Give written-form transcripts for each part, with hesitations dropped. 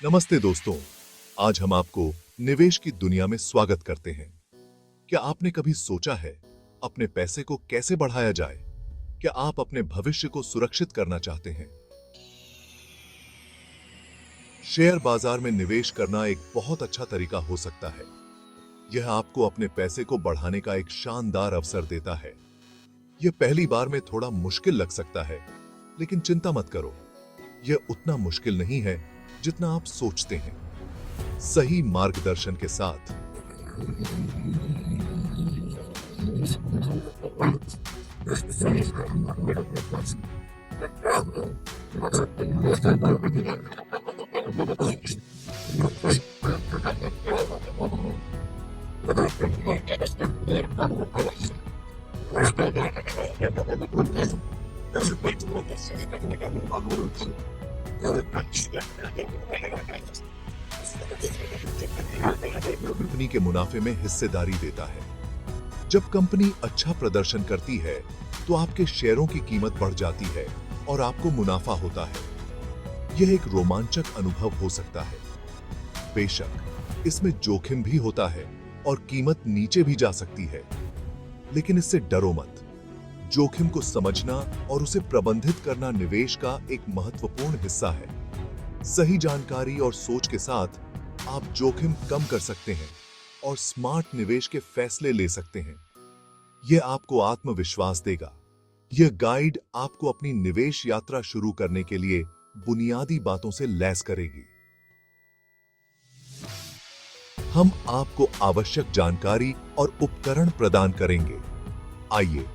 नमस्ते दोस्तों। आज हम आपको निवेश की दुनिया में स्वागत करते हैं। क्या आपने कभी सोचा है अपने पैसे को कैसे बढ़ाया जाए? क्या आप अपने भविष्य को सुरक्षित करना चाहते हैं? शेयर बाजार में निवेश करना एक बहुत अच्छा तरीका हो सकता है। यह आपको अपने पैसे को बढ़ाने का एक शानदार अवसर देता है। यह पहली बार में थोड़ा मुश्किल लग सकता है, लेकिन चिंता मत करो। यह उतना मुश्किल नहीं है जितना आप सोचते हैं। सही मार्गदर्शन के साथ कंपनी के मुनाफे में हिस्सेदारी देता है। जब कंपनी अच्छा प्रदर्शन करती है तो आपके शेयरों की कीमत बढ़ जाती है और आपको मुनाफा होता है। यह एक रोमांचक अनुभव हो सकता है। बेशक इसमें जोखिम भी होता है और कीमत नीचे भी जा सकती है, लेकिन इससे डरो मत। जोखिम को समझना और उसे प्रबंधित करना निवेश का एक महत्वपूर्ण हिस्सा है। सही जानकारी और सोच के साथ आप जोखिम कम कर सकते हैं और स्मार्ट निवेश के फैसले ले सकते हैं। यह आपको आत्मविश्वास देगा। यह गाइड आपको अपनी निवेश यात्रा शुरू करने के लिए बुनियादी बातों से लैस करेगी। हम आपको आवश्यक जानकारी और उपकरण प्रदान करेंगे। आइए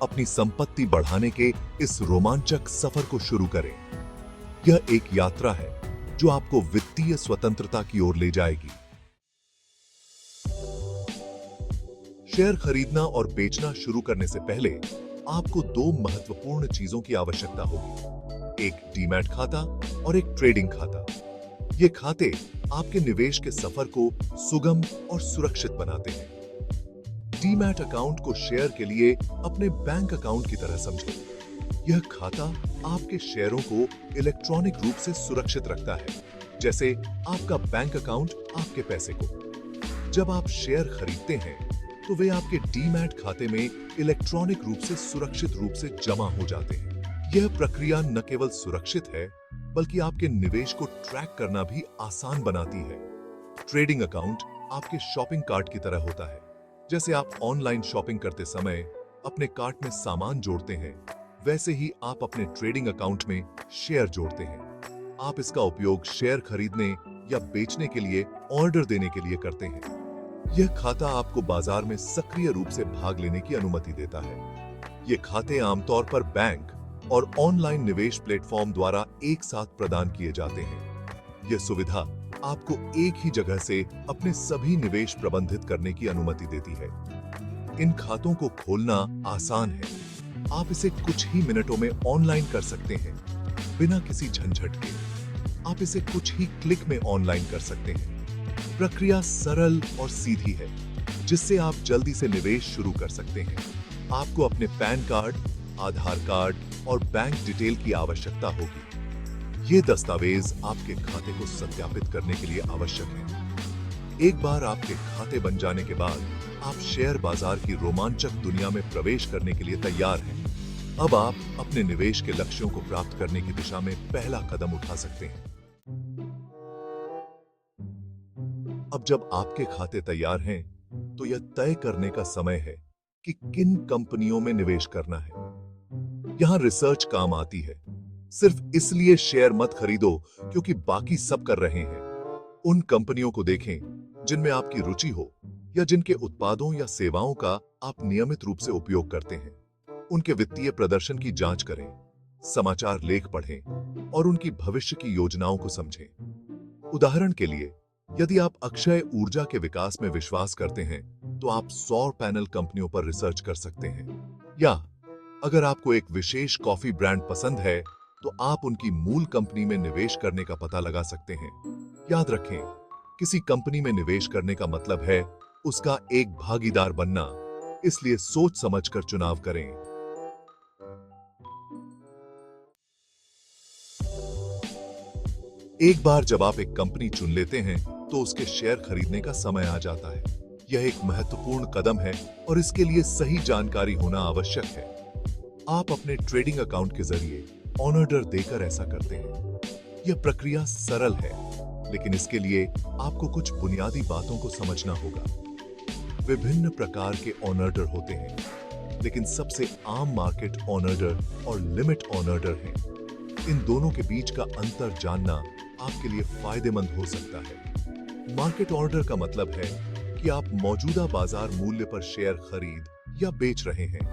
अपनी संपत्ति बढ़ाने के इस रोमांचक सफर को शुरू करें। यह एक यात्रा है जो आपको वित्तीय स्वतंत्रता की ओर ले जाएगी। शेयर खरीदना और बेचना शुरू करने से पहले आपको दो महत्वपूर्ण चीजों की आवश्यकता होगी, एक डीमैट खाता और एक ट्रेडिंग खाता। ये खाते आपके निवेश के सफर को सुगम और सुरक्षित बनाते हैं। डीमैट अकाउंट को शेयर के लिए अपने बैंक अकाउंट की तरह समझो। यह खाता आपके शेयरों को इलेक्ट्रॉनिक रूप से सुरक्षित रखता है, जैसे आपका बैंक अकाउंट आपके पैसे को। जब आप शेयर खरीदते हैं तो वे आपके डीमैट खाते में इलेक्ट्रॉनिक रूप से सुरक्षित रूप से जमा हो जाते हैं। यह प्रक्रिया न केवल सुरक्षित है, बल्कि आपके निवेश को ट्रैक करना भी आसान बनाती है। ट्रेडिंग अकाउंट आपके शॉपिंग कार्ट की तरह होता है। जैसे आप ऑनलाइन शॉपिंग करते समय अपने कार्ट में सामान जोड़ते हैं, वैसे ही आप अपने ट्रेडिंग अकाउंट में शेयर जोड़ते हैं। आप इसका उपयोग शेयर खरीदने या बेचने के लिए, ऑर्डर देने के लिए करते हैं। यह खाता आपको बाजार में सक्रिय रूप से भाग लेने की अनुमति देता है। ये खाते आमतौर पर बैंक और ऑनलाइन निवेश प्लेटफॉर्म द्वारा एक साथ प्रदान किए जाते हैं। यह सुविधा आपको एक ही जगह से अपने सभी निवेश प्रबंधित करने की अनुमति देती है। इन खातों को खोलना आसान है। आप इसे कुछ ही मिनटों में ऑनलाइन कर सकते हैं, बिना किसी झंझट के। आप इसे कुछ ही क्लिक में ऑनलाइन कर सकते हैं। प्रक्रिया सरल और सीधी है, जिससे आप जल्दी से निवेश शुरू कर सकते हैं। आपको अपने पैन कार्ड, आधार कार्ड और बैंक डिटेल की आवश्यकता होगी। ये दस्तावेज आपके खाते को सत्यापित करने के लिए आवश्यक हैं। एक बार आपके खाते बन जाने के बाद आप शेयर बाजार की रोमांचक दुनिया में प्रवेश करने के लिए तैयार हैं। अब आप अपने निवेश के लक्ष्यों को प्राप्त करने की दिशा में पहला कदम उठा सकते हैं। अब जब आपके खाते तैयार हैं, तो यह तय करने का समय है कि किन कंपनियों में निवेश करना है। यहां रिसर्च काम आती है। सिर्फ इसलिए शेयर मत खरीदो क्योंकि बाकी सब कर रहे हैं। उन कंपनियों को देखें जिनमें आपकी रुचि हो या जिनके उत्पादों या सेवाओं का आप नियमित रूप से उपयोग करते हैं। उनके वित्तीय प्रदर्शन की जांच करें, समाचार लेख पढ़ें और उनकी भविष्य की योजनाओं को समझें। उदाहरण के लिए, यदि आप अक्षय ऊर्जा के विकास में विश्वास करते हैं, तो आप सौर पैनल कंपनियों पर रिसर्च कर सकते हैं। या अगर आपको एक विशेष कॉफी ब्रांड पसंद है, तो आप उनकी मूल कंपनी में निवेश करने का पता लगा सकते हैं। याद रखें, किसी कंपनी में निवेश करने का मतलब है उसका एक भागीदार बनना, इसलिए सोच समझकर चुनाव करें। एक बार जब आप एक कंपनी चुन लेते हैं तो उसके शेयर खरीदने का समय आ जाता है। यह एक महत्वपूर्ण कदम है और इसके लिए सही जानकारी होना आवश्यक है। आप अपने ट्रेडिंग अकाउंट के जरिए ऑन ऑर्डर देकर ऐसा करते हैं। यह प्रक्रिया सरल है, लेकिन इसके लिए आपको कुछ बुनियादी बातों को समझना होगा। विभिन्न प्रकार के ऑन ऑर्डर होते हैं, लेकिन सबसे आम मार्केट ऑन ऑर्डर और लिमिट ऑन ऑर्डर हैं। इन दोनों के बीच का अंतर जानना आपके लिए फायदेमंद हो सकता है। मार्केट ऑर्डर का मतलब है कि आप मौजूदा बाजार मूल्य पर शेयर खरीद या बेच रहे हैं।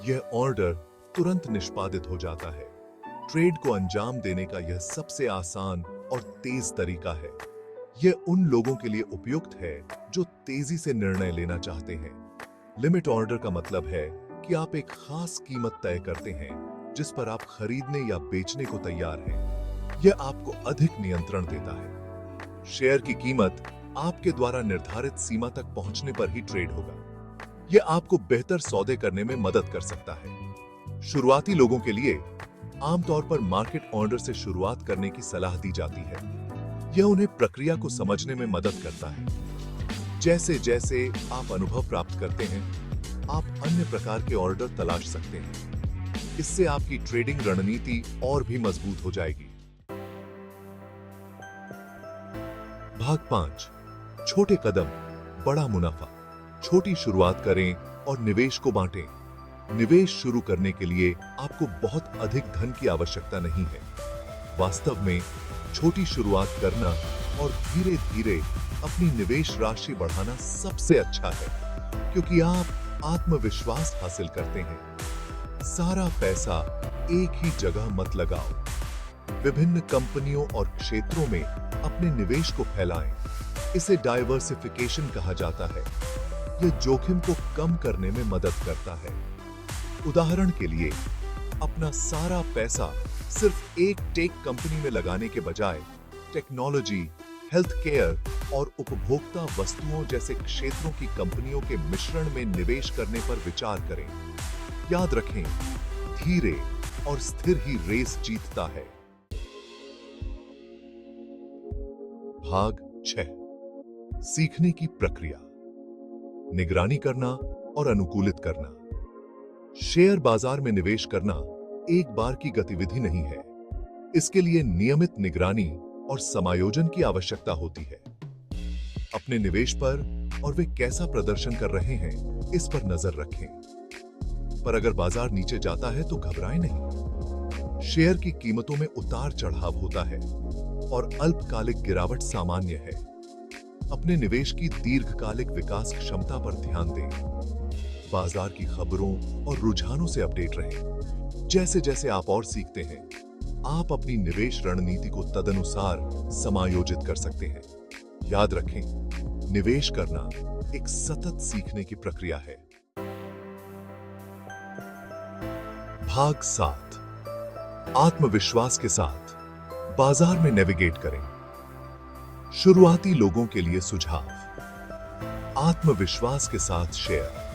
यह ऑर्डर तुरंत निष्पादित हो जाता है। ट्रेड को अंजाम देने का यह सबसे आसान और तेज तरीका है। यह उन लोगों के लिए उपयुक्त है जो तेजी से निर्णय लेना चाहते हैं। लिमिट ऑर्डर का मतलब है कि आप एक खास कीमत तय करते हैं जिस पर आप खरीदने या बेचने को तैयार हैं। यह आपको अधिक नियंत्रण देता है। शेयर की कीमत आपके द्वारा निर्धारित सीमा तक पहुंचने पर ही ट्रेड होगा। यह आपको बेहतर सौदे करने में मदद कर सकता है। शुरुआती लोगों के लिए आमतौर पर मार्केट ऑर्डर से शुरुआत करने की सलाह दी जाती है। यह उन्हें प्रक्रिया को समझने में मदद करता है। जैसे जैसे आप अनुभव प्राप्त करते हैं, आप अन्य प्रकार के ऑर्डर तलाश सकते हैं। इससे आपकी ट्रेडिंग रणनीति और भी मजबूत हो जाएगी। भाग 5, छोटे कदम, बड़ा मुनाफा। छोटी शुरुआत करें और निवेश को बांटें। निवेश शुरू करने के लिए आपको बहुत अधिक धन की आवश्यकता नहीं है। वास्तव में छोटी शुरुआत करना और धीरे धीरे अपनी निवेश राशि बढ़ाना सबसे अच्छा है, क्योंकि आप आत्मविश्वास हासिल करते हैं। सारा पैसा एक ही जगह मत लगाओ। विभिन्न कंपनियों और क्षेत्रों में अपने निवेश को फैलाएं। इसे डाइवर्सिफिकेशन कहा जाता है। यह जोखिम को कम करने में मदद करता है। उदाहरण के लिए, अपना सारा पैसा सिर्फ एक टेक कंपनी में लगाने के बजाय टेक्नोलॉजी, हेल्थ केयर और उपभोक्ता वस्तुओं जैसे क्षेत्रों की कंपनियों के मिश्रण में निवेश करने पर विचार करें। याद रखें, धीरे और स्थिर ही रेस जीतता है। भाग 6, सीखने की प्रक्रिया, निगरानी करना और अनुकूलित करना। शेयर बाजार में निवेश करना एक बार की गतिविधि नहीं है। इसके लिए नियमित निगरानी और समायोजन की आवश्यकता होती है। अपने निवेश पर और वे कैसा प्रदर्शन कर रहे हैं, इस पर नजर रखें। पर अगर बाजार नीचे जाता है तो घबराएं नहीं। शेयर की कीमतों में उतार चढ़ाव होता है और अल्पकालिक गिरावट सामान्य है। अपने निवेश की दीर्घकालिक विकास क्षमता पर ध्यान दें। बाजार की खबरों और रुझानों से अपडेट रहें। जैसे जैसे आप और सीखते हैं, आप अपनी निवेश रणनीति को तदनुसार समायोजित कर सकते हैं। याद रखें, निवेश करना एक सतत सीखने की प्रक्रिया है। भाग 7, आत्मविश्वास के साथ बाजार में नेविगेट करें। शुरुआती लोगों के लिए सुझाव। आत्मविश्वास के साथ शेयर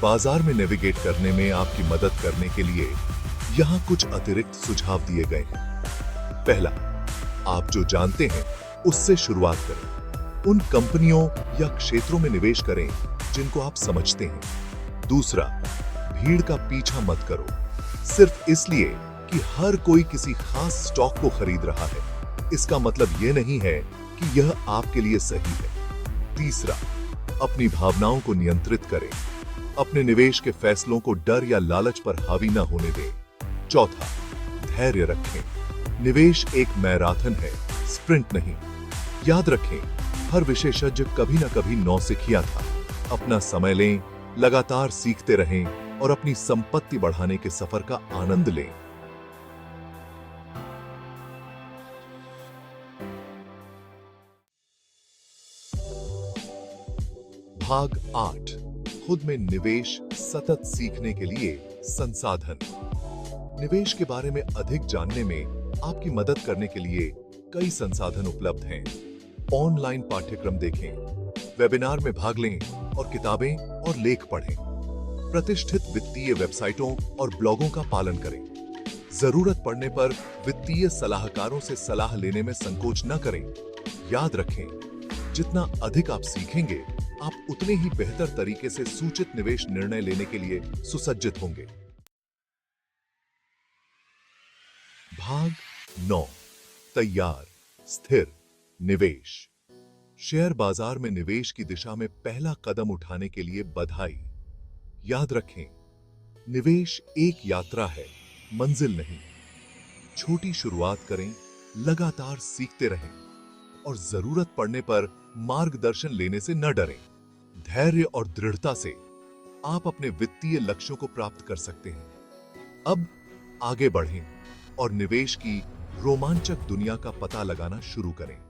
बाजार में नेविगेट करने में आपकी मदद करने के लिए यहां कुछ अतिरिक्त सुझाव दिए गए हैं। पहला, आप जो जानते हैं उससे शुरुआत करें। उन कंपनियों या क्षेत्रों में निवेश करें जिनको आप समझते हैं। दूसरा, भीड़ का पीछा मत करो सिर्फ इसलिए कि हर कोई किसी खास स्टॉक को खरीद रहा है। इसका मतलब यह नहीं है कि यह आपके लिए सही है। तीसरा, अपनी भावनाओं को नियंत्रित करें। अपने निवेश के फैसलों को डर या लालच पर हावी न होने दें। चौथा, धैर्य रखें। निवेश एक मैराथन है, स्प्रिंट नहीं। याद रखें, हर विशेषज्ञ कभी न कभी नौसिखिया था। अपना समय लें, लगातार सीखते रहें और अपनी संपत्ति बढ़ाने के सफर का आनंद लें। भाग 8, खुद में निवेश सतत सीखने के लिए संसाधन। निवेश के बारे में अधिक जानने में आपकी मदद करने के लिए कई संसाधन उपलब्ध हैं। ऑनलाइन पाठ्यक्रम देखें, वेबिनार में भाग लें और किताबें और लेख पढ़ें। प्रतिष्ठित वित्तीय वेबसाइटों और ब्लॉगों का पालन करें। जरूरत पड़ने पर वित्तीय सलाहकारों से सलाह लेने में संकोच न करें। याद रखें, जितना अधिक आप सीखेंगे, आप उतने ही बेहतर तरीके से सूचित निवेश निर्णय लेने के लिए सुसज्जित होंगे। भाग 9, तैयार, स्थिर निवेश। शेयर बाजार में निवेश की दिशा में पहला कदम उठाने के लिए बधाई। याद रखें, निवेश एक यात्रा है, मंजिल नहीं। छोटी शुरुआत करें, लगातार सीखते रहें और जरूरत पड़ने पर मार्गदर्शन लेने से न डरें। धैर्य और दृढ़ता से आप अपने वित्तीय लक्ष्यों को प्राप्त कर सकते हैं। अब आगे बढ़ें और निवेश की रोमांचक दुनिया का पता लगाना शुरू करें।